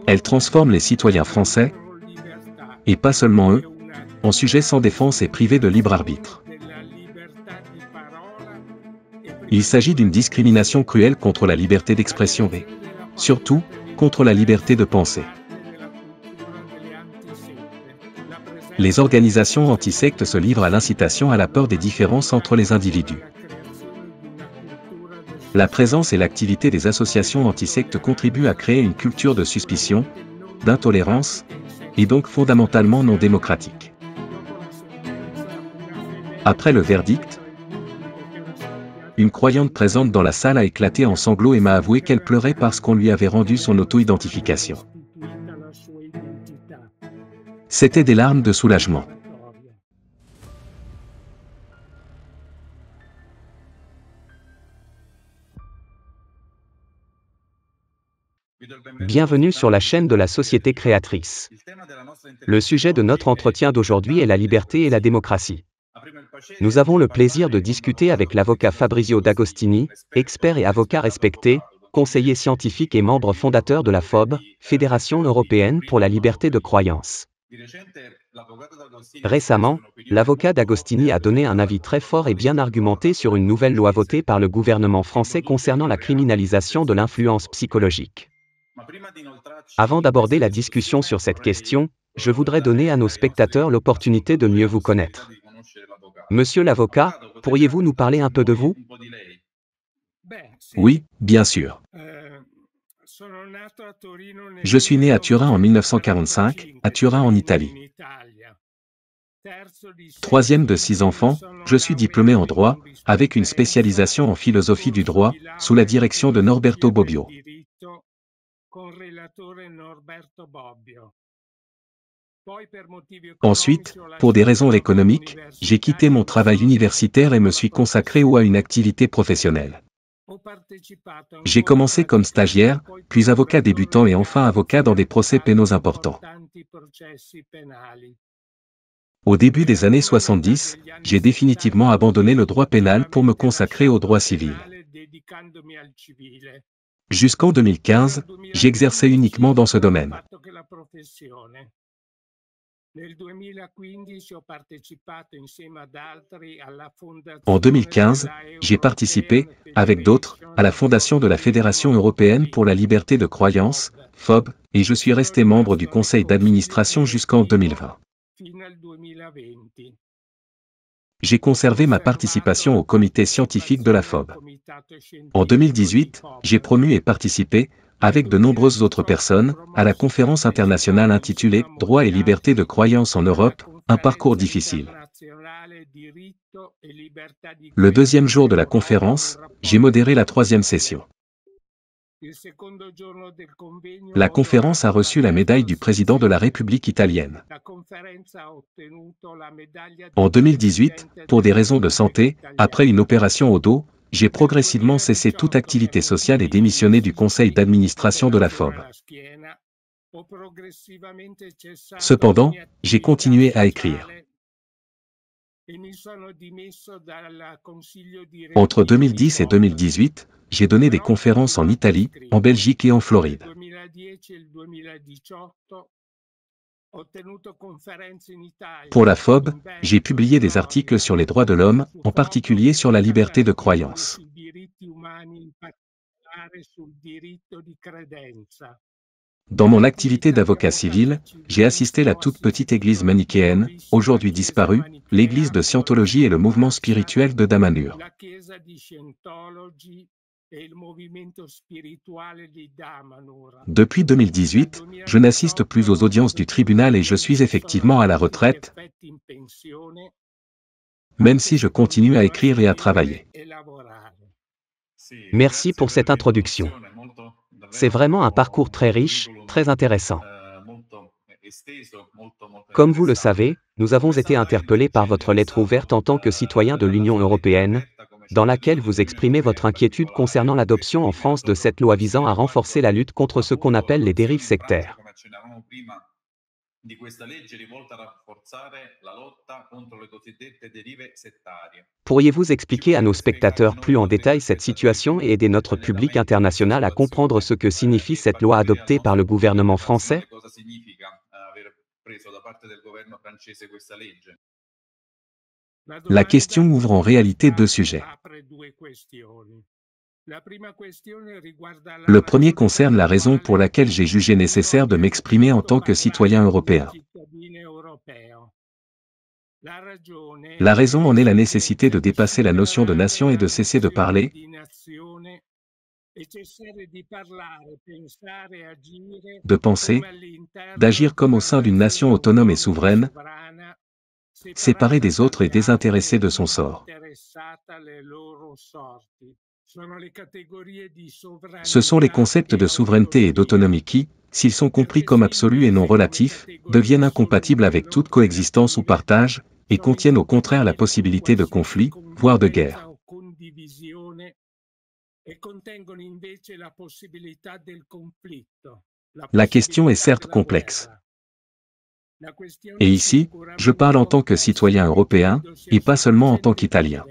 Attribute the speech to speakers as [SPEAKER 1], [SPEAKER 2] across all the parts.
[SPEAKER 1] Elle transforme les citoyens français, et pas seulement eux, en sujets sans défense et privés de libre arbitre. Il s'agit d'une discrimination cruelle contre la liberté d'expression et, surtout, contre la liberté de penser. Les organisations antisectes se livrent à l'incitation à la peur des différences entre les individus. La présence et l'activité des associations antisectes contribuent à créer une culture de suspicion, d'intolérance, et donc fondamentalement non démocratique. Après le verdict, une croyante présente dans la salle a éclaté en sanglots et m'a avoué qu'elle pleurait parce qu'on lui avait rendu son auto-identification. C'étaient des larmes de soulagement.
[SPEAKER 2] Bienvenue sur la chaîne de la Société Créatrice. Le sujet de notre entretien d'aujourd'hui est la liberté et la démocratie. Nous avons le plaisir de discuter avec l'avocat Fabrizio D'Agostini, expert et avocat respecté, conseiller scientifique et membre fondateur de la FOB, Fédération européenne pour la liberté de croyance. Récemment, l'avocat D'Agostini a donné un avis très fort et bien argumenté sur une nouvelle loi votée par le gouvernement français concernant la criminalisation de l'influence psychologique. Avant d'aborder la discussion sur cette question, je voudrais donner à nos spectateurs l'opportunité de mieux vous connaître. Monsieur l'avocat, pourriez-vous nous parler un peu de vous?
[SPEAKER 1] Oui, bien sûr. Je suis né à Turin en 1945, à Turin en Italie. Troisième de 6 enfants, je suis diplômé en droit, avec une spécialisation en philosophie du droit, sous la direction de Norberto Bobbio. Ensuite, pour des raisons économiques, j'ai quitté mon travail universitaire et me suis consacré à une activité professionnelle. J'ai commencé comme stagiaire, puis avocat débutant et enfin avocat dans des procès pénaux importants. Au début des années 70, j'ai définitivement abandonné le droit pénal pour me consacrer au droit civil. Jusqu'en 2015, j'exerçais uniquement dans ce domaine. En 2015, j'ai participé, avec d'autres, à la fondation de la Fédération européenne pour la liberté de croyance, FOB, et je suis resté membre du conseil d'administration jusqu'en 2020. J'ai conservé ma participation au comité scientifique de la FOB. En 2018, j'ai promu et participé, avec de nombreuses autres personnes, à la conférence internationale intitulée « Droit et liberté de croyance en Europe, un parcours difficile ». Le deuxième jour de la conférence, j'ai modéré la 3e session. La conférence a reçu la médaille du président de la République italienne. En 2018, pour des raisons de santé, après une opération au dos, j'ai progressivement cessé toute activité sociale et démissionné du conseil d'administration de la FOB. Cependant, j'ai continué à écrire. Entre 2010 et 2018, j'ai donné des conférences en Italie, en Belgique et en Floride. Pour la FOB, j'ai publié des articles sur les droits de l'homme, en particulier sur la liberté de croyance. Dans mon activité d'avocat civil, j'ai assisté la toute petite église manichéenne, aujourd'hui disparue, l'église de Scientologie et le mouvement spirituel de Damanhur. Depuis 2018, je n'assiste plus aux audiences du tribunal et je suis effectivement à la retraite, même si je continue à écrire et à travailler.
[SPEAKER 2] Merci pour cette introduction. C'est vraiment un parcours très riche, très intéressant. Comme vous le savez, nous avons été interpellés par votre lettre ouverte en tant que citoyen de l'Union européenne, dans laquelle vous exprimez votre inquiétude concernant l'adoption en France de cette loi visant à renforcer la lutte contre ce qu'on appelle les dérives sectaires.
[SPEAKER 3] di questa legge rivolta a rafforzare la lotta contro le cosiddette derive settarie.
[SPEAKER 2] Pourriez-vous expliquer à nos spectateurs plus en détail cette situation et aider notre public international à comprendre ce que signifie cette loi adoptée par le gouvernement français?
[SPEAKER 3] Cosa significa aver preso da parte del governo francese questa legge?
[SPEAKER 1] La question ouvre en réalité deux sujets. Le premier concerne la raison pour laquelle j'ai jugé nécessaire de m'exprimer en tant que citoyen européen. La raison en est la nécessité de dépasser la notion de nation et de cesser de parler, de penser, d'agir comme au sein d'une nation autonome et souveraine, séparée des autres et désintéressée de son sort. Ce sont les concepts de souveraineté et d'autonomie qui, s'ils sont compris comme absolus et non relatifs, deviennent incompatibles avec toute coexistence ou partage, et contiennent au contraire la possibilité de conflit, voire de guerre. La question est certes complexe. Et ici, je parle en tant que citoyen européen, et pas seulement en tant qu'Italien.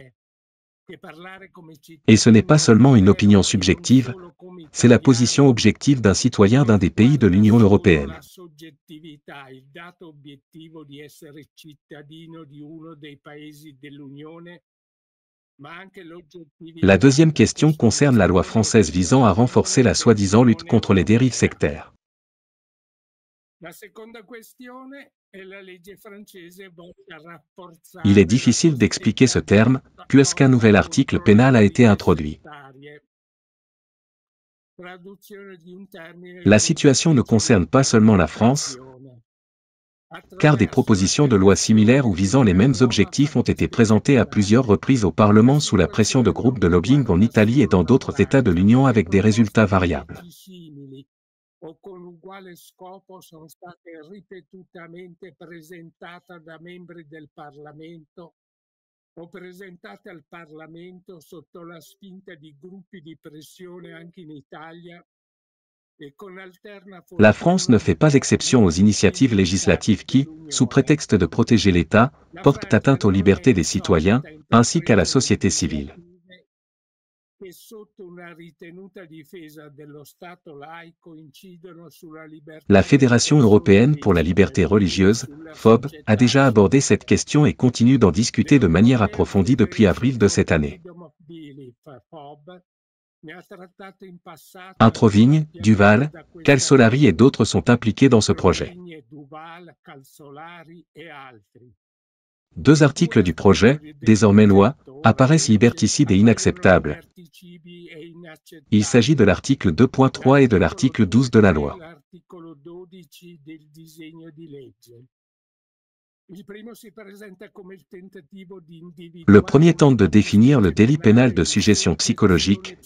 [SPEAKER 1] Et ce n'est pas seulement une opinion subjective, c'est la position objective d'un citoyen d'un des pays de l'Union européenne. La deuxième question concerne la loi française visant à renforcer la soi-disant lutte contre les dérives sectaires. Il est difficile d'expliquer ce terme, puisqu'un nouvel article pénal a été introduit. La situation ne concerne pas seulement la France, car des propositions de loi similaires ou visant les mêmes objectifs ont été présentées à plusieurs reprises au Parlement sous la pression de groupes de lobbying en Italie et dans d'autres États de l'Union avec des résultats variables.
[SPEAKER 4] O con uguale scopo sono state ripetutamente presentate da membri del Parlamento o presentate al Parlamento sotto la spinta di gruppi di pressione anche in Italia.
[SPEAKER 1] La France ne fait pas exception aux initiatives législatives qui, sous prétexte de protéger l'État, portent atteinte aux libertés des citoyens, ainsi qu'à la société civile. La Fédération européenne pour la liberté religieuse, FOB, a déjà abordé cette question et continue d'en discuter de manière approfondie depuis avril de cette année. Introvigne, Duval, Calsolari et d'autres sont impliqués dans ce projet. Deux articles du projet, désormais loi, apparaissent liberticides et inacceptables. Il s'agit de l'article 2.3 et de l'article 12 de la loi. Le premier tente de définir le délit pénal de suggestion psychologique,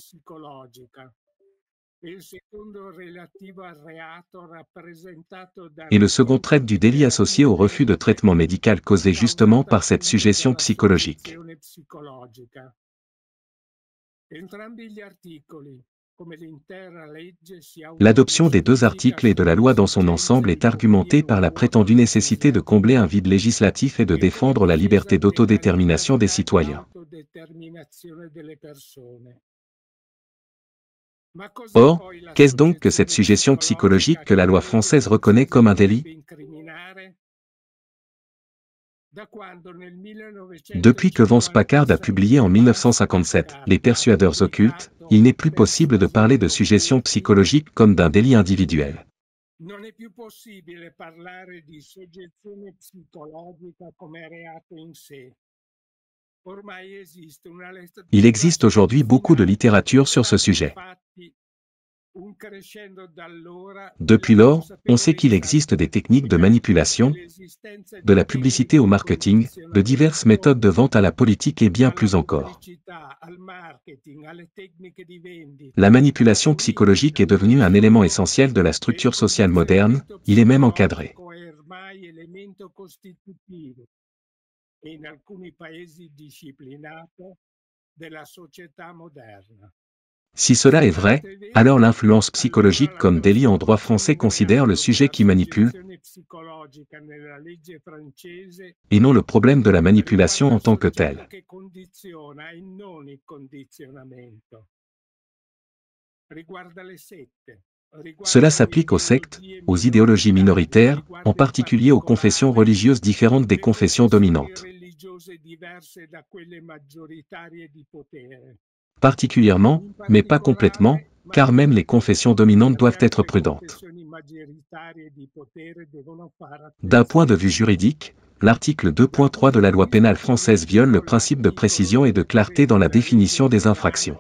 [SPEAKER 1] et le second traite du délit associé au refus de traitement médical causé justement par cette suggestion psychologique. L'adoption des deux articles et de la loi dans son ensemble est argumentée par la prétendue nécessité de combler un vide législatif et de défendre la liberté d'autodétermination des citoyens. Or, qu'est-ce donc que cette suggestion psychologique que la loi française reconnaît comme un délit? Depuis que Vance Packard a publié en 1957 « Les persuadeurs occultes », il n'est plus possible de parler de suggestion psychologique comme d'un délit individuel. Il existe aujourd'hui beaucoup de littérature sur ce sujet. Depuis lors, on sait qu'il existe des techniques de manipulation, de la publicité au marketing, de diverses méthodes de vente à la politique et bien plus encore. La manipulation psychologique est devenue un élément essentiel de la structure sociale moderne, il est même encadré. Si cela est vrai, alors l'influence psychologique comme délit en droit français considère le sujet qui manipule, et non le problème de la manipulation en tant que tel. Cela s'applique aux sectes, aux idéologies minoritaires, en particulier aux confessions religieuses différentes des confessions dominantes. Particulièrement, mais pas complètement, car même les confessions dominantes doivent être prudentes. D'un point de vue juridique, l'article 2.3 de la loi pénale française viole le principe de précision et de clarté dans la définition des infractions.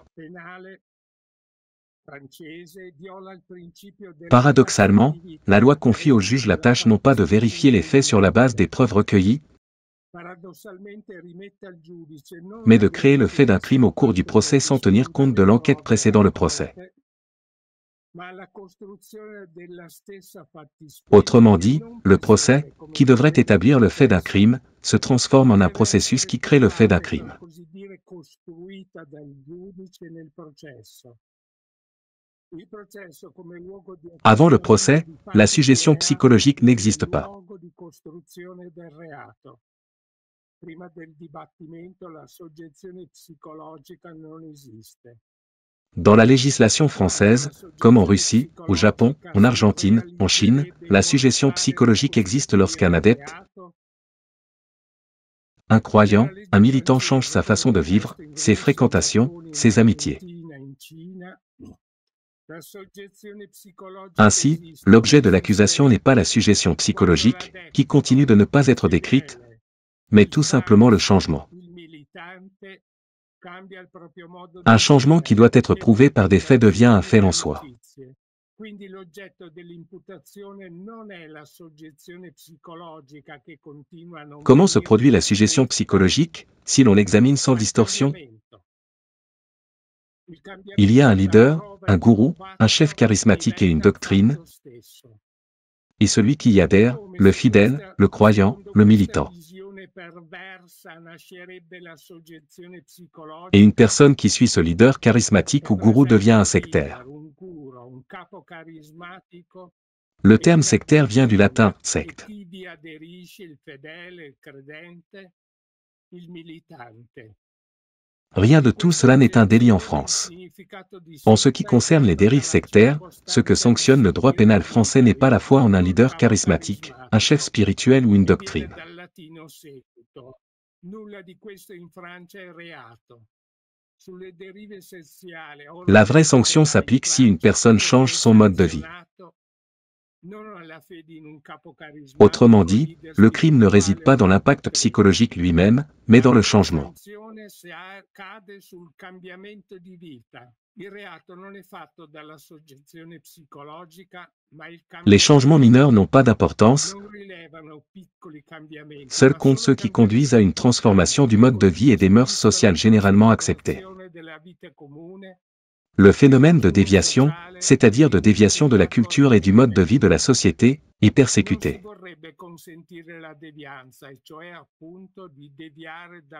[SPEAKER 1] Paradoxalement, la loi confie au juge la tâche non pas de vérifier les faits sur la base des preuves recueillies, mais de créer le fait d'un crime au cours du procès sans tenir compte de l'enquête précédant le procès. Autrement dit, le procès, qui devrait établir le fait d'un crime, se transforme en un processus qui crée le fait d'un crime. Avant le procès, la suggestion psychologique n'existe pas. Dans la législation française, comme en Russie, au Japon, en Argentine, en Chine, la suggestion psychologique existe lorsqu'un adepte, un croyant, un militant change sa façon de vivre, ses fréquentations, ses amitiés. Ainsi, l'objet de l'accusation n'est pas la suggestion psychologique, qui continue de ne pas être décrite, mais tout simplement le changement. Un changement qui doit être prouvé par des faits devient un fait en soi. Comment se produit la suggestion psychologique, si l'on l'examine sans distorsion? Il y a un leader, un gourou, un chef charismatique et une doctrine, et celui qui y adhère, le fidèle, le croyant, le militant. Et une personne qui suit ce leader charismatique ou gourou devient un sectaire. Le terme sectaire vient du latin secte. Rien de tout cela n'est un délit en France. En ce qui concerne les dérives sectaires, ce que sanctionne le droit pénal français n'est pas la foi en un leader charismatique, un chef spirituel ou une doctrine. La vraie sanction s'applique si une personne change son mode de vie. Autrement dit, le crime ne réside pas dans l'impact psychologique lui-même, mais dans le changement. Les changements mineurs n'ont pas d'importance, seuls comptent ceux qui conduisent à une transformation du mode de vie et des mœurs sociales généralement acceptées. Le phénomène de déviation, c'est-à-dire de déviation de la culture et du mode de vie de la société, est persécuté.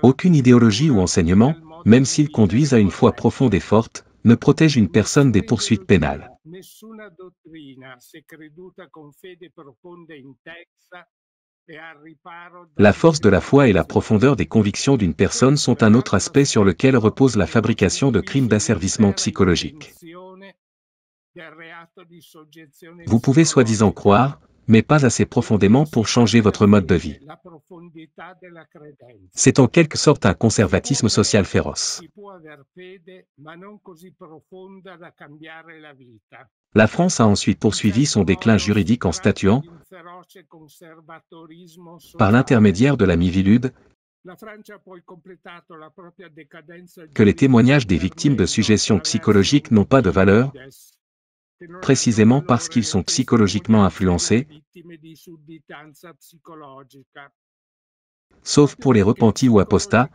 [SPEAKER 1] Aucune idéologie ou enseignement, même s'ils conduisent à une foi profonde et forte, ne protège une personne des poursuites pénales. La force de la foi et la profondeur des convictions d'une personne sont un autre aspect sur lequel repose la fabrication de crimes d'asservissement psychologique. Vous pouvez soi-disant croire, mais pas assez profondément pour changer votre mode de vie. C'est en quelque sorte un conservatisme social féroce. La France a ensuite poursuivi son déclin juridique en statuant, par l'intermédiaire de la Miviludes, que les témoignages des victimes de suggestions psychologiques n'ont pas de valeur, précisément parce qu'ils sont psychologiquement influencés, sauf pour les repentis ou apostats,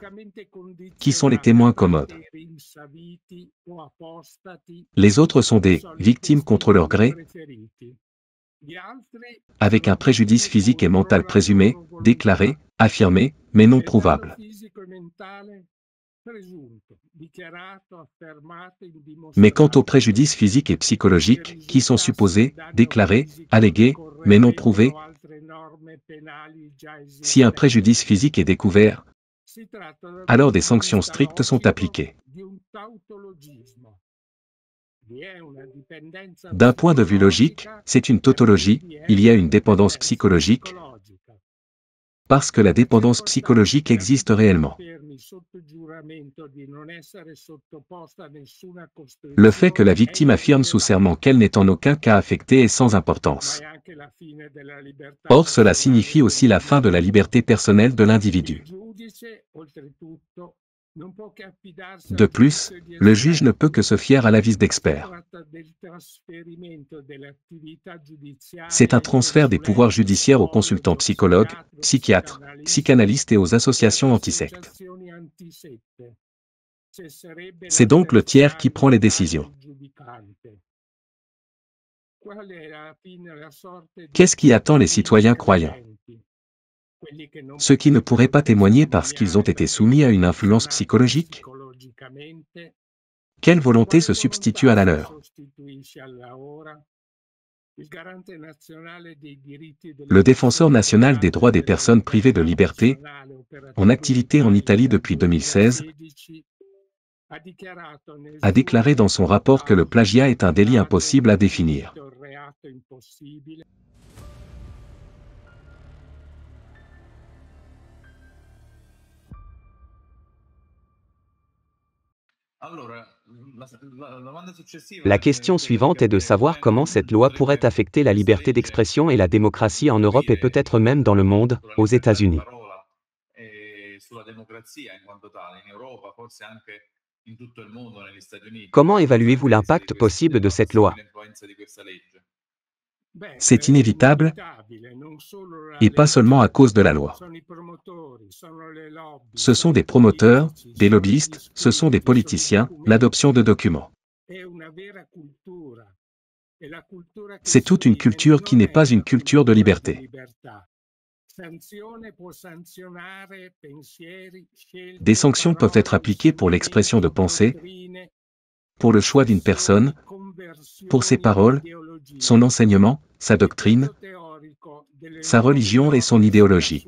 [SPEAKER 1] qui sont les témoins commodes. Les autres sont des victimes contre leur gré, avec un préjudice physique et mental présumé, déclaré, affirmé, mais non prouvable. Mais quant aux préjudices physiques et psychologiques, qui sont supposés, déclarés, allégués, mais non prouvés, si un préjudice physique est découvert, alors des sanctions strictes sont appliquées. D'un point de vue logique, c'est une tautologie, il y a une dépendance psychologique, parce que la dépendance psychologique existe réellement. Le fait que la victime affirme sous serment qu'elle n'est en aucun cas affectée est sans importance. Or, cela signifie aussi la fin de la liberté personnelle de l'individu. De plus, le juge ne peut que se fier à l'avis d'experts. C'est un transfert des pouvoirs judiciaires aux consultants psychologues, psychiatres, psychanalystes et aux associations antisectes. C'est donc le tiers qui prend les décisions. Qu'est-ce qui attend les citoyens croyants? Ceux qui ne pourraient pas témoigner parce qu'ils ont été soumis à une influence psychologique? Quelle volonté se substitue à la leur? Le défenseur national des droits des personnes privées de liberté, en activité en Italie depuis 2016, a déclaré dans son rapport que le plagiat est un délit impossible à définir.
[SPEAKER 2] La question suivante est de savoir comment cette loi pourrait affecter la liberté d'expression et la démocratie en Europe et peut-être même dans le monde, aux États-Unis. Comment évaluez-vous l'impact possible de cette loi?
[SPEAKER 1] C'est inévitable, et pas seulement à cause de la loi. Ce sont des promoteurs, des lobbyistes, ce sont des politiciens, l'adoption de documents. C'est toute une culture qui n'est pas une culture de liberté. Des sanctions peuvent être appliquées pour l'expression de pensée, pour le choix d'une personne, pour ses paroles, son enseignement, sa doctrine, sa religion et son idéologie.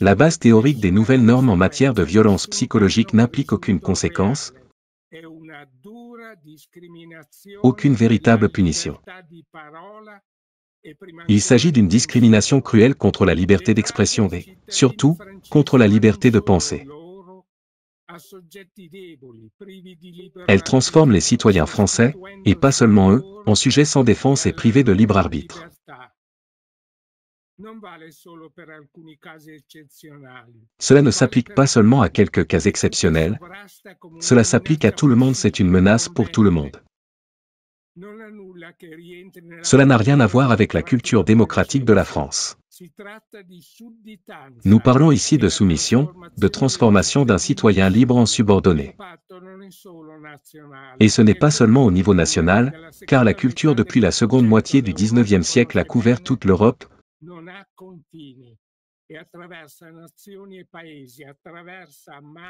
[SPEAKER 1] La base théorique des nouvelles normes en matière de violence psychologique n'implique aucune conséquence, aucune véritable punition. Il s'agit d'une discrimination cruelle contre la liberté d'expression et, surtout, contre la liberté de penser. Elle transforme les citoyens français, et pas seulement eux, en sujets sans défense et privés de libre arbitre. Cela ne s'applique pas seulement à quelques cas exceptionnels, cela s'applique à tout le monde, c'est une menace pour tout le monde. Cela n'a rien à voir avec la culture démocratique de la France. Nous parlons ici de soumission, de transformation d'un citoyen libre en subordonné. Et ce n'est pas seulement au niveau national, car la culture depuis la seconde moitié du XIXe siècle a couvert toute l'Europe,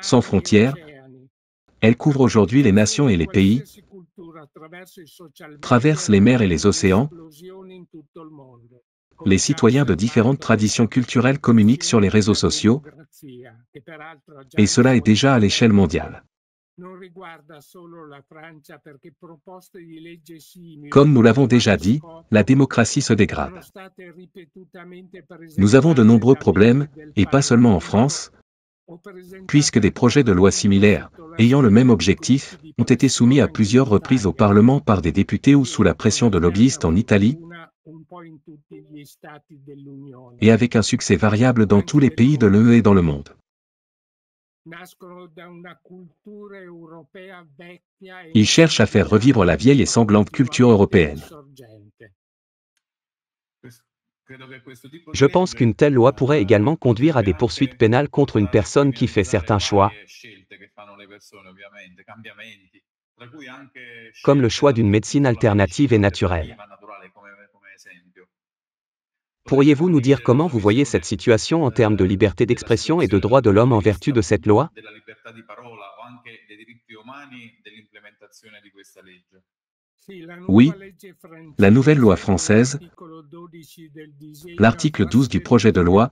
[SPEAKER 1] sans frontières. Elle couvre aujourd'hui les nations et les pays, traverse les mers et les océans. Les citoyens de différentes traditions culturelles communiquent sur les réseaux sociaux, et cela est déjà à l'échelle mondiale. Comme nous l'avons déjà dit, la démocratie se dégrade. Nous avons de nombreux problèmes, et pas seulement en France, puisque des projets de loi similaires, ayant le même objectif, ont été soumis à plusieurs reprises au Parlement par des députés ou sous la pression de lobbyistes en Italie, et avec un succès variable dans tous les pays de l'UE et dans le monde. Ils cherchent à faire revivre la vieille et sanglante culture européenne.
[SPEAKER 2] Je pense qu'une telle loi pourrait également conduire à des poursuites pénales contre une personne qui fait certains choix, comme le choix d'une médecine alternative et naturelle. Pourriez-vous nous dire comment vous voyez cette situation en termes de liberté d'expression et de droits de l'homme en vertu de cette loi?
[SPEAKER 1] Oui, la nouvelle loi française, l'article 12 du projet de loi,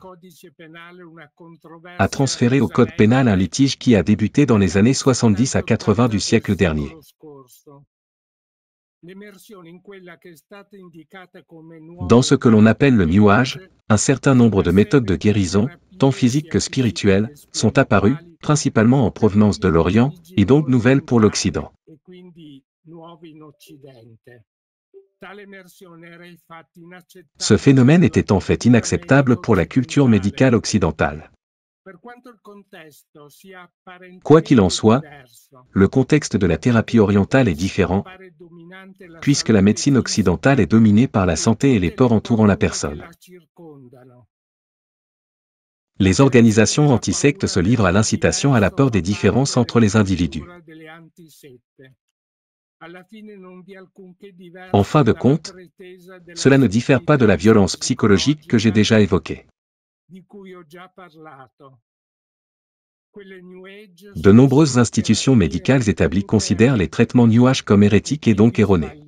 [SPEAKER 1] a transféré au code pénal un litige qui a débuté dans les années 70 à 80 du siècle dernier. Dans ce que l'on appelle le New Age, un certain nombre de méthodes de guérison, tant physiques que spirituelles, sont apparues, principalement en provenance de l'Orient, et donc nouvelles pour l'Occident. Ce phénomène était en fait inacceptable pour la culture médicale occidentale. Quoi qu'il en soit, le contexte de la thérapie orientale est différent, puisque la médecine occidentale est dominée par la santé et les peurs entourant la personne. Les organisations antisectes se livrent à l'incitation à la peur des différences entre les individus. En fin de compte, cela ne diffère pas de la violence psychologique que j'ai déjà évoquée. De nombreuses institutions médicales établies considèrent les traitements New Age comme hérétiques et donc erronés.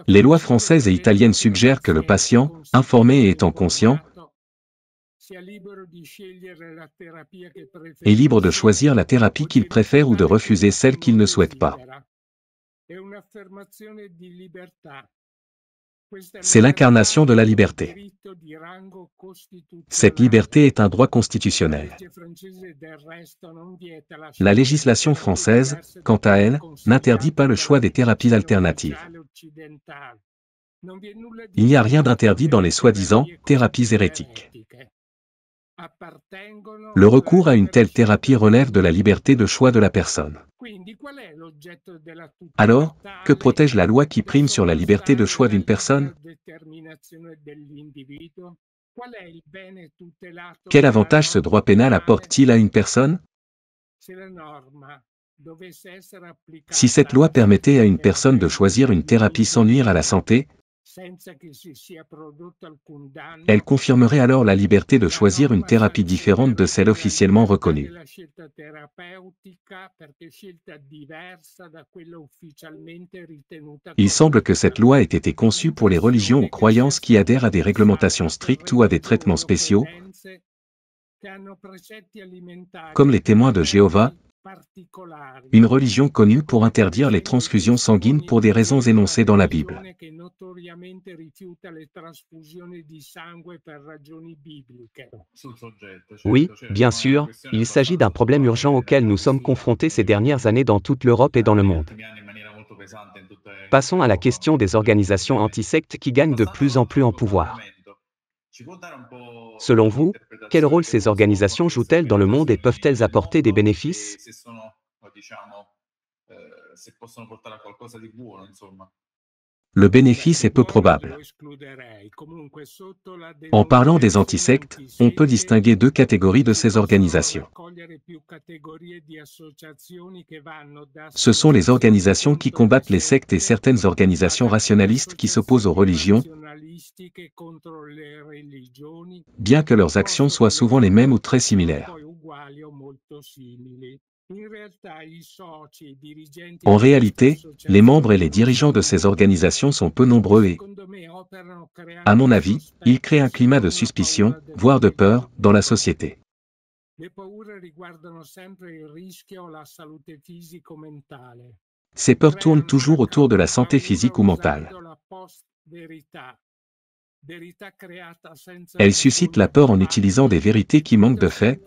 [SPEAKER 1] Les lois françaises et italiennes suggèrent que le patient, informé et étant conscient, est libre de choisir la thérapie qu'il préfère ou de refuser celle qu'il ne souhaite pas. C'est l'incarnation de la liberté. Cette liberté est un droit constitutionnel. La législation française, quant à elle, n'interdit pas le choix des thérapies alternatives. Il n'y a rien d'interdit dans les soi-disant thérapies hérétiques. Le recours à une telle thérapie relève de la liberté de choix de la personne. Alors, que protège la loi qui prime sur la liberté de choix d'une personne? Quel avantage ce droit pénal apporte-t-il à une personne? Si cette loi permettait à une personne de choisir une thérapie sans nuire à la santé, elle confirmerait alors la liberté de choisir une thérapie différente de celle officiellement reconnue. Il semble que cette loi ait été conçue pour les religions ou croyances qui adhèrent à des réglementations strictes ou à des traitements spéciaux, comme les témoins de Jéhovah, une religion connue pour interdire les transfusions sanguines pour des raisons énoncées dans la Bible.
[SPEAKER 2] Oui, bien sûr, il s'agit d'un problème urgent auquel nous sommes confrontés ces dernières années dans toute l'Europe et dans le monde. Passons à la question des organisations antisectes qui gagnent de plus en plus en pouvoir. Selon vous, quel rôle ces organisations jouent-elles dans le monde et peuvent-elles apporter des bénéfices?
[SPEAKER 1] Le bénéfice est peu probable. En parlant des antisectes, on peut distinguer deux catégories de ces organisations. Ce sont les organisations qui combattent les sectes et certaines organisations rationalistes qui s'opposent aux religions, bien que leurs actions soient souvent les mêmes ou très similaires. En réalité, les membres et les dirigeants de ces organisations sont peu nombreux et, à mon avis, ils créent un climat de suspicion, voire de peur, dans la société. Ces peurs tournent toujours autour de la santé physique ou mentale. Elles suscitent la peur en utilisant des vérités qui manquent de faits,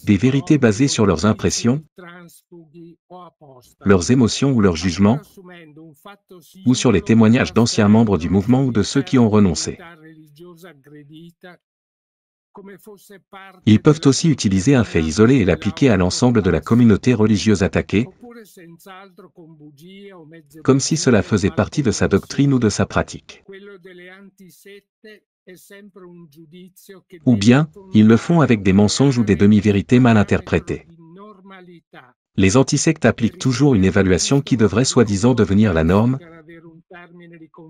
[SPEAKER 1] des vérités basées sur leurs impressions, leurs émotions ou leurs jugements, ou sur les témoignages d'anciens membres du mouvement ou de ceux qui ont renoncé. Ils peuvent aussi utiliser un fait isolé et l'appliquer à l'ensemble de la communauté religieuse attaquée, comme si cela faisait partie de sa doctrine ou de sa pratique. Ou bien, ils le font avec des mensonges ou des demi-vérités mal interprétées. Les antisectes appliquent toujours une évaluation qui devrait soi-disant devenir la norme,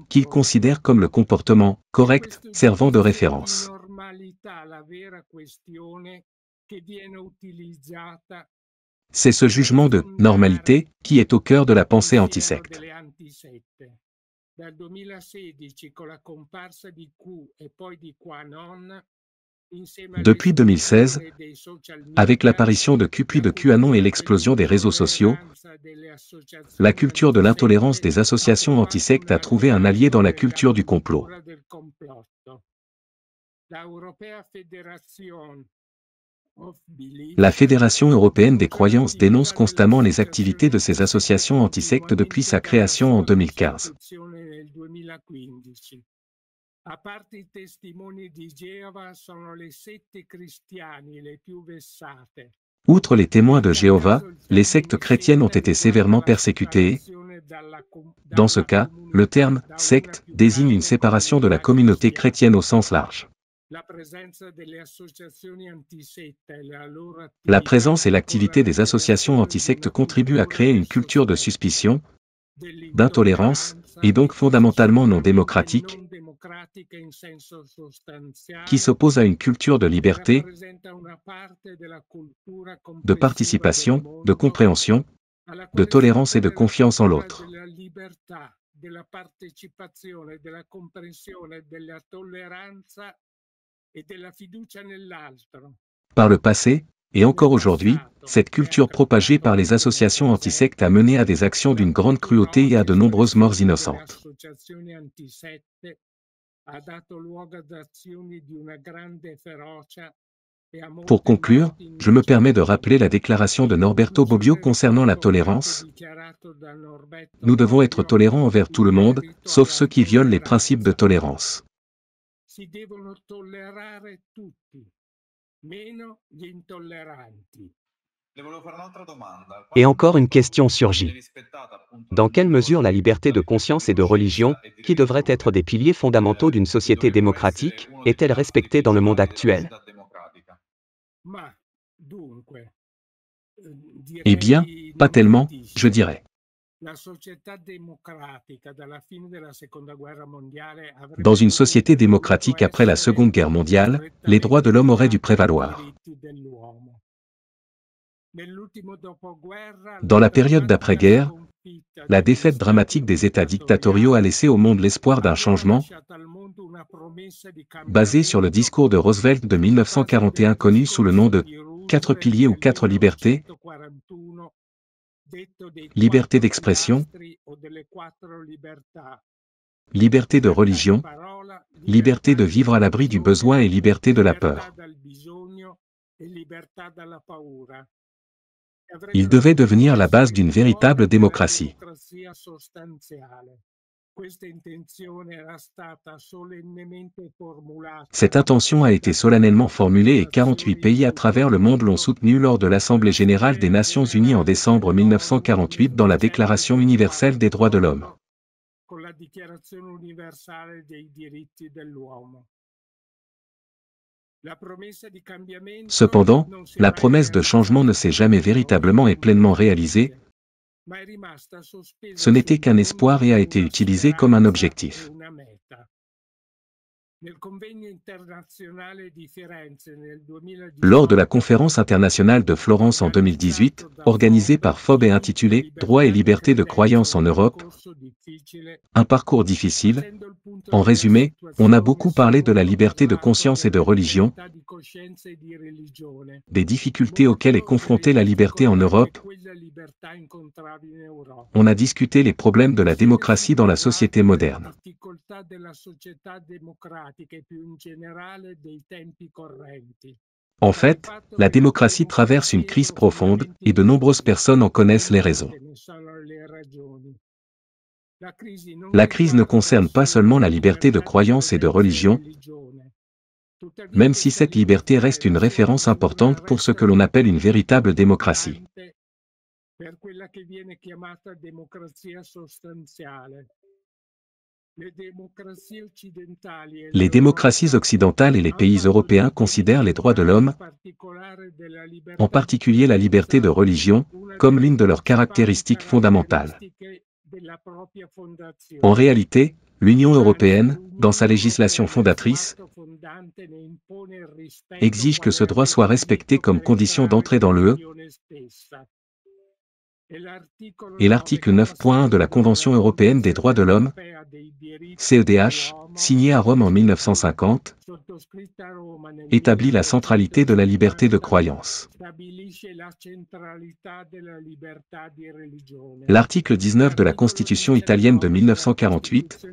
[SPEAKER 1] qu'ils considèrent comme le comportement correct servant de référence. C'est ce jugement de normalité qui est au cœur de la pensée antisecte. Depuis 2016, avec l'apparition de Q puis de QAnon et l'explosion des réseaux sociaux, la culture de l'intolérance des associations antisectes a trouvé un allié dans la culture du complot. La Fédération européenne des croyances dénonce constamment les activités de ces associations antisectes depuis sa création en 2015. Outre les témoins de Jéhovah, les sectes chrétiennes ont été sévèrement persécutées. Dans ce cas, le terme « secte » désigne une séparation de la communauté chrétienne au sens large. La présence et l'activité des associations antisectes contribuent à créer une culture de suspicion, d'intolérance, et donc fondamentalement non démocratique, qui s'oppose à une culture de liberté, de participation, de compréhension, de tolérance et de confiance en l'autre. Par le passé, et encore aujourd'hui, cette culture propagée par les associations antisectes a mené à des actions d'une grande cruauté et à de nombreuses morts innocentes. Pour conclure, je me permets de rappeler la déclaration de Norberto Bobbio concernant la tolérance. Nous devons être tolérants envers tout le monde, sauf ceux qui violent les principes de tolérance.
[SPEAKER 2] Et encore une question surgit. Dans quelle mesure la liberté de conscience et de religion, qui devraient être des piliers fondamentaux d'une société démocratique, est-elle respectée dans le monde actuel?
[SPEAKER 1] Eh bien, pas tellement, je dirais. Dans une société démocratique après la Seconde Guerre mondiale, les droits de l'homme auraient dû prévaloir. Dans la période d'après-guerre, la défaite dramatique des États dictatoriaux a laissé au monde l'espoir d'un changement, basé sur le discours de Roosevelt de 1941 connu sous le nom de « 4 piliers » ou 4 libertés, liberté d'expression, liberté de religion, liberté de vivre à l'abri du besoin et liberté de la peur. Il devait devenir la base d'une véritable démocratie. Cette intention a été solennellement formulée et 48 pays à travers le monde l'ont soutenue lors de l'Assemblée générale des Nations unies en décembre 1948 dans la Déclaration universelle des droits de l'homme. Cependant, la promesse de changement ne s'est jamais véritablement et pleinement réalisée. Ce n'était qu'un espoir et a été utilisé comme un objectif. Lors de la conférence internationale de Florence en 2018, organisée par FOB et intitulée « Droits et liberté de croyance en Europe », un parcours difficile. En résumé, on a beaucoup parlé de la liberté de conscience et de religion, des difficultés auxquelles est confrontée la liberté en Europe. On a discuté les problèmes de la démocratie dans la société moderne. En fait, la démocratie traverse une crise profonde, et de nombreuses personnes en connaissent les raisons. La crise ne concerne pas seulement la liberté de croyance et de religion, même si cette liberté reste une référence importante pour ce que l'on appelle une véritable démocratie. Les démocraties occidentales et les pays européens considèrent les droits de l'homme, en particulier la liberté de religion, comme l'une de leurs caractéristiques fondamentales. En réalité, l'Union européenne, dans sa législation fondatrice, exige que ce droit soit respecté comme condition d'entrée dans l'UE, et l'article 9.1 de la Convention européenne des droits de l'homme, CEDH, signée à Rome en 1950, établit la centralité de la liberté de croyance. L'article 19 de la Constitution italienne de 1948,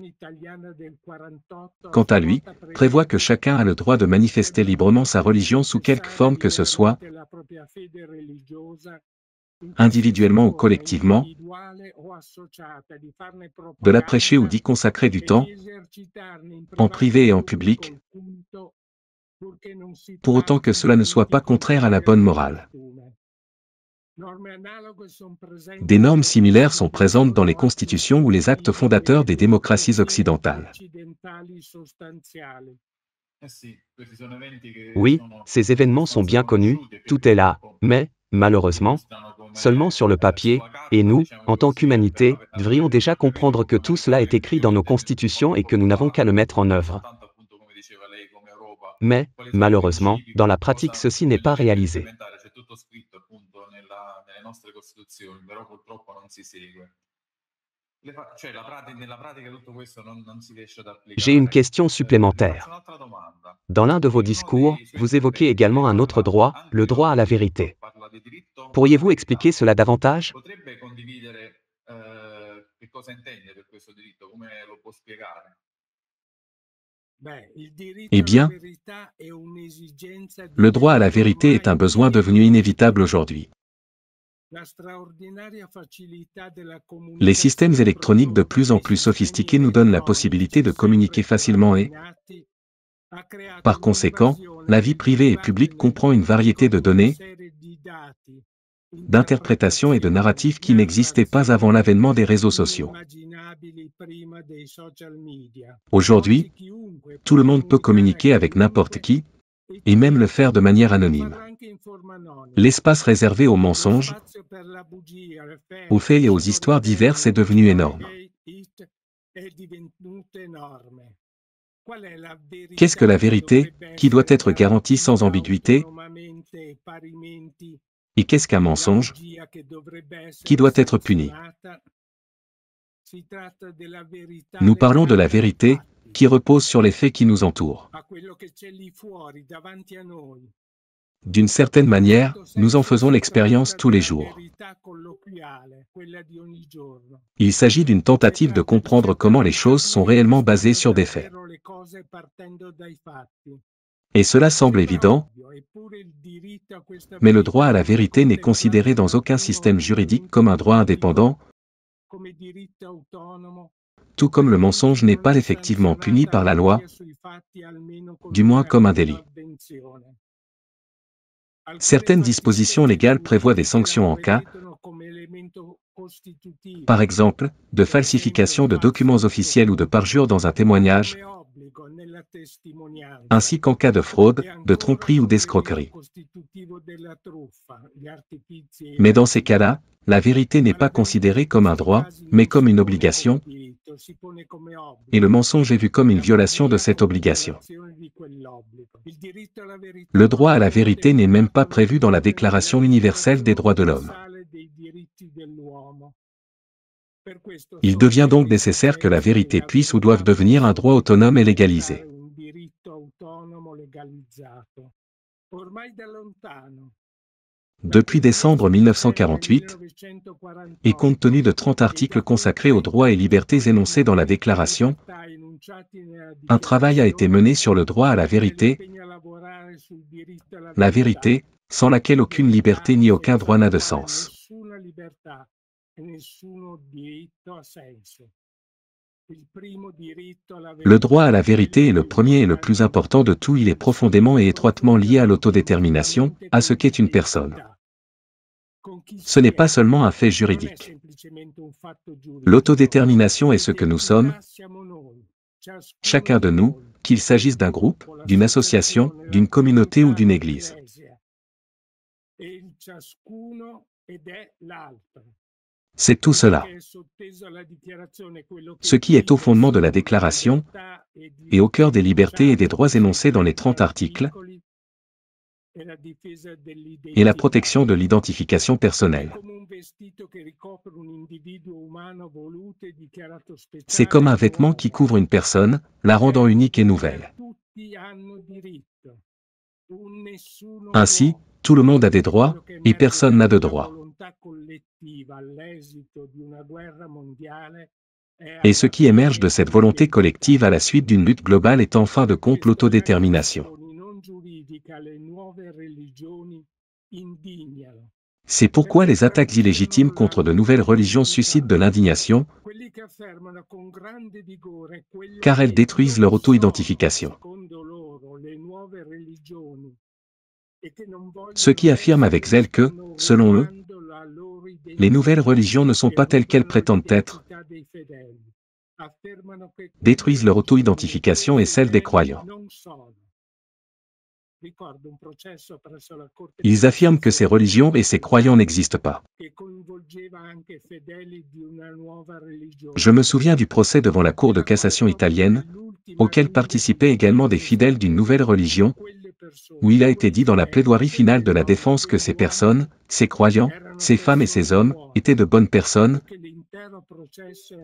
[SPEAKER 1] quant à lui, prévoit que chacun a le droit de manifester librement sa religion sous quelque forme que ce soit, individuellement ou collectivement, de la prêcher ou d'y consacrer du temps, en privé et en public, pour autant que cela ne soit pas contraire à la bonne morale. Des normes similaires sont présentes dans les constitutions ou les actes fondateurs des démocraties occidentales.
[SPEAKER 2] Oui, ces événements sont bien connus, tout est là, mais, malheureusement, seulement sur le papier, et nous, en tant qu'humanité, devrions déjà comprendre que tout cela est écrit dans nos constitutions et que nous n'avons qu'à le mettre en œuvre. Mais, malheureusement, dans la pratique ceci n'est pas réalisé. J'ai une question supplémentaire. Dans l'un de vos discours, vous évoquez également un autre droit, le droit à la vérité. Pourriez-vous expliquer cela davantage?
[SPEAKER 1] Eh bien, le droit à la vérité est un besoin devenu inévitable aujourd'hui. Les systèmes électroniques de plus en plus sophistiqués nous donnent la possibilité de communiquer facilement et, par conséquent, la vie privée et publique comprend une variété de données, d'interprétations et de narratifs qui n'existaient pas avant l'avènement des réseaux sociaux. Aujourd'hui, tout le monde peut communiquer avec n'importe qui, et même le faire de manière anonyme. L'espace réservé aux mensonges, aux faits et aux histoires diverses est devenu énorme. Qu'est-ce que la vérité, qui doit être garantie sans ambiguïté? Et qu'est-ce qu'un mensonge, qui doit être puni? Nous parlons de la vérité, qui repose sur les faits qui nous entourent. D'une certaine manière, nous en faisons l'expérience tous les jours. Il s'agit d'une tentative de comprendre comment les choses sont réellement basées sur des faits. Et cela semble évident, mais le droit à la vérité n'est considéré dans aucun système juridique comme un droit indépendant, tout comme le mensonge n'est pas effectivement puni par la loi, du moins comme un délit. Certaines dispositions légales prévoient des sanctions en cas, par exemple, de falsification de documents officiels ou de parjure dans un témoignage, ainsi qu'en cas de fraude, de tromperie ou d'escroquerie. Mais dans ces cas-là, la vérité n'est pas considérée comme un droit, mais comme une obligation, et le mensonge est vu comme une violation de cette obligation. Le droit à la vérité n'est même pas prévu dans la Déclaration universelle des droits de l'homme. Il devient donc nécessaire que la vérité puisse ou doive devenir un droit autonome et légalisé. Depuis décembre 1948, et compte tenu de 30 articles consacrés aux droits et libertés énoncés dans la Déclaration, un travail a été mené sur le droit à la vérité, sans laquelle aucune liberté ni aucun droit n'a de sens. Le droit à la vérité est le premier et le plus important de tout. Il est profondément et étroitement lié à l'autodétermination, à ce qu'est une personne. Ce n'est pas seulement un fait juridique. L'autodétermination est ce que nous sommes, Chacun de nous, qu'il s'agisse d'un groupe, d'une association, d'une communauté ou d'une église. C'est tout cela. Ce qui est au fondement de la déclaration et au cœur des libertés et des droits énoncés dans les 30 articles et la protection de l'identification personnelle. C'est comme un vêtement qui couvre une personne, la rendant unique et nouvelle. Ainsi, tout le monde a des droits, et personne n'a de droits. Et ce qui émerge de cette volonté collective à la suite d'une lutte globale est en fin de compte l'autodétermination. C'est pourquoi les attaques illégitimes contre de nouvelles religions suscitent de l'indignation, car elles détruisent leur auto-identification. Ceux qui affirment avec zèle que, selon eux, les nouvelles religions ne sont pas telles qu'elles prétendent être, détruisent leur auto-identification et celle des croyants. Ils affirment que ces religions et ces croyants n'existent pas. Je me souviens du procès devant la Cour de cassation italienne, auquel participaient également des fidèles d'une nouvelle religion, où il a été dit dans la plaidoirie finale de la défense que ces personnes, ces croyants, ces femmes et ces hommes, étaient de bonnes personnes,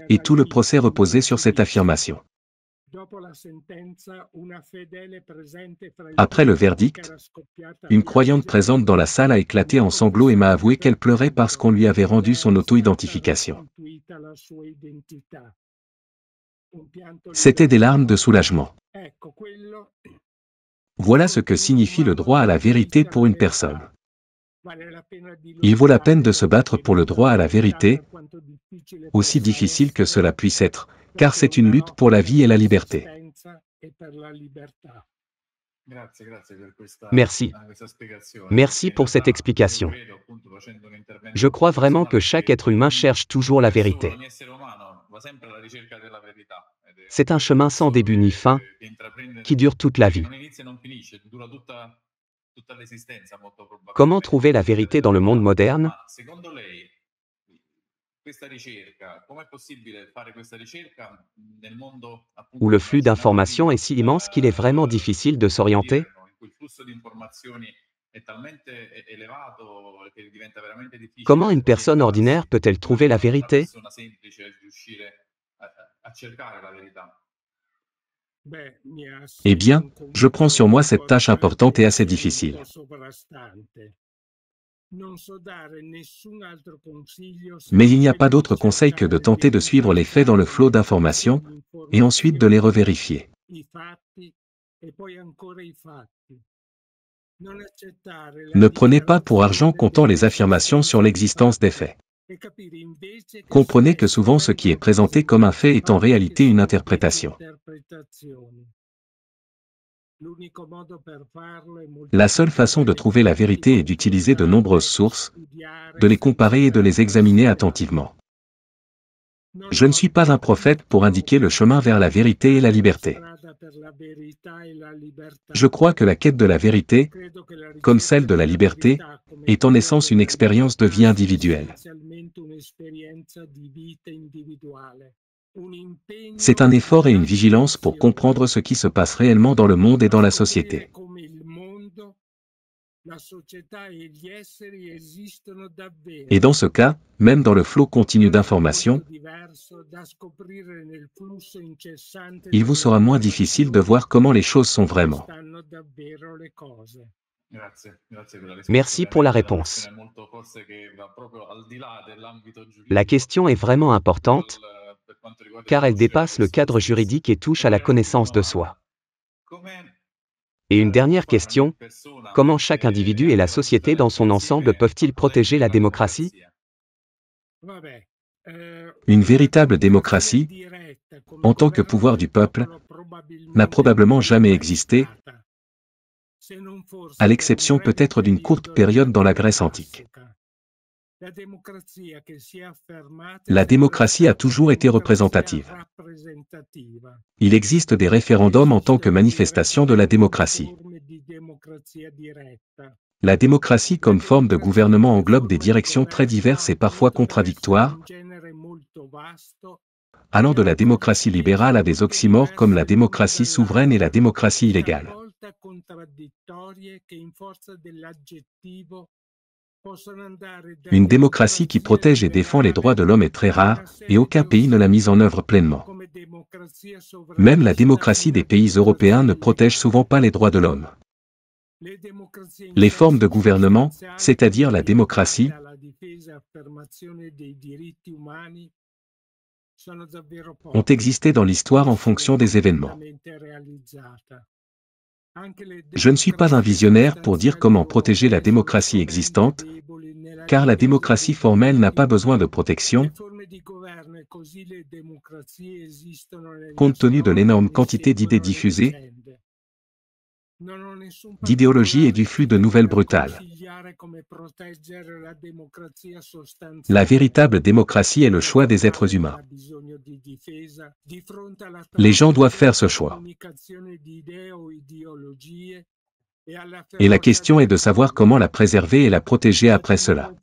[SPEAKER 1] et tout le procès reposait sur cette affirmation. Après le verdict, une croyante présente dans la salle a éclaté en sanglots et m'a avoué qu'elle pleurait parce qu'on lui avait rendu son auto-identification. C'étaient des larmes de soulagement. Voilà ce que signifie le droit à la vérité pour une personne. Il vaut la peine de se battre pour le droit à la vérité, aussi difficile que cela puisse être, car c'est une lutte pour la vie et la liberté.
[SPEAKER 2] Merci. Merci pour cette explication. Je crois vraiment que chaque être humain cherche toujours la vérité. C'est un chemin sans début ni fin, qui dure toute la vie. Comment trouver la vérité dans le monde moderne ? Où le flux d'informations est si immense qu'il est vraiment difficile de s'orienter ? Comment une personne ordinaire peut-elle trouver la vérité ?
[SPEAKER 1] Eh bien, je prends sur moi cette tâche importante et assez difficile. Mais il n'y a pas d'autre conseil que de tenter de suivre les faits dans le flot d'informations, et ensuite de les revérifier. Ne prenez pas pour argent comptant les affirmations sur l'existence des faits. Comprenez que souvent ce qui est présenté comme un fait est en réalité une interprétation. La seule façon de trouver la vérité est d'utiliser de nombreuses sources, de les comparer et de les examiner attentivement. Je ne suis pas un prophète pour indiquer le chemin vers la vérité et la liberté. Je crois que la quête de la vérité, comme celle de la liberté, est en essence une expérience de vie individuelle. C'est un effort et une vigilance pour comprendre ce qui se passe réellement dans le monde et dans la société. Et dans ce cas, même dans le flot continu d'informations, il vous sera moins difficile de voir comment les choses sont vraiment.
[SPEAKER 2] Merci pour la réponse. La question est vraiment importante, car elle dépasse le cadre juridique et touche à la connaissance de soi. Et une dernière question, comment chaque individu et la société dans son ensemble peuvent-ils protéger la démocratie ?
[SPEAKER 1] Une véritable démocratie, en tant que pouvoir du peuple, n'a probablement jamais existé, à l'exception peut-être d'une courte période dans la Grèce antique. La démocratie a toujours été représentative. Il existe des référendums en tant que manifestation de la démocratie. La démocratie comme forme de gouvernement englobe des directions très diverses et parfois contradictoires, allant de la démocratie libérale à des oxymores comme la démocratie souveraine et la démocratie illégale. Une démocratie qui protège et défend les droits de l'homme est très rare, et aucun pays ne l'a mise en œuvre pleinement. Même la démocratie des pays européens ne protège souvent pas les droits de l'homme. Les formes de gouvernement, c'est-à-dire la démocratie, ont existé dans l'histoire en fonction des événements. Je ne suis pas un visionnaire pour dire comment protéger la démocratie existante, car la démocratie formelle n'a pas besoin de protection, compte tenu de l'énorme quantité d'idées diffusées, d'idéologies et du flux de nouvelles brutales. La véritable démocratie est le choix des êtres humains. Les gens doivent faire ce choix. Et la question est de savoir comment la préserver et la protéger après cela.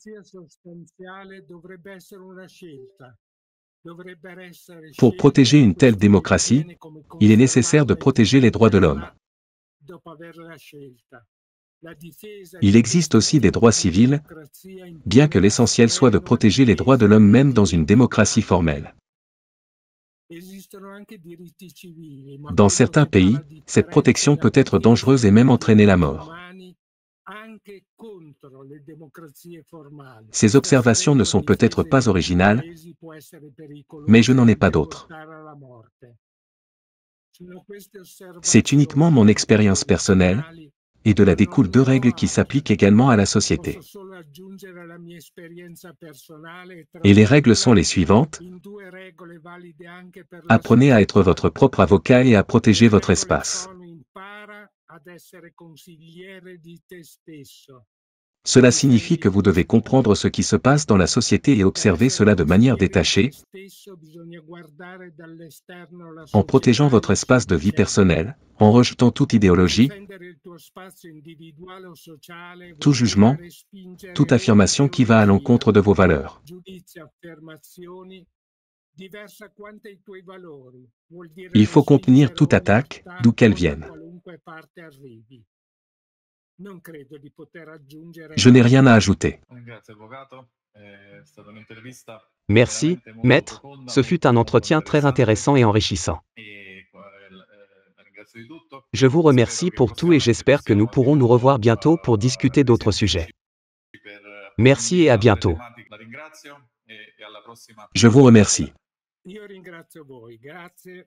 [SPEAKER 1] Pour protéger une telle démocratie, il est nécessaire de protéger les droits de l'homme. Il existe aussi des droits civils, bien que l'essentiel soit de protéger les droits de l'homme même dans une démocratie formelle. Dans certains pays, cette protection peut être dangereuse et même entraîner la mort. Ces observations ne sont peut-être pas originales, mais je n'en ai pas d'autres. C'est uniquement mon expérience personnelle, et de là découlent deux règles qui s'appliquent également à la société. Et les règles sont les suivantes. Apprenez à être votre propre avocat et à protéger votre espace. Cela signifie que vous devez comprendre ce qui se passe dans la société et observer cela de manière détachée, en protégeant votre espace de vie personnelle, en rejetant toute idéologie, tout jugement, toute affirmation qui va à l'encontre de vos valeurs. Il faut contenir toute attaque, d'où qu'elle vienne. Je n'ai rien à ajouter.
[SPEAKER 2] Merci, maître, ce fut un entretien très intéressant et enrichissant. Je vous remercie pour tout et j'espère que nous pourrons nous revoir bientôt pour discuter d'autres sujets. Merci et à bientôt.
[SPEAKER 1] Je vous remercie.
[SPEAKER 4] Io ringrazio voi, grazie.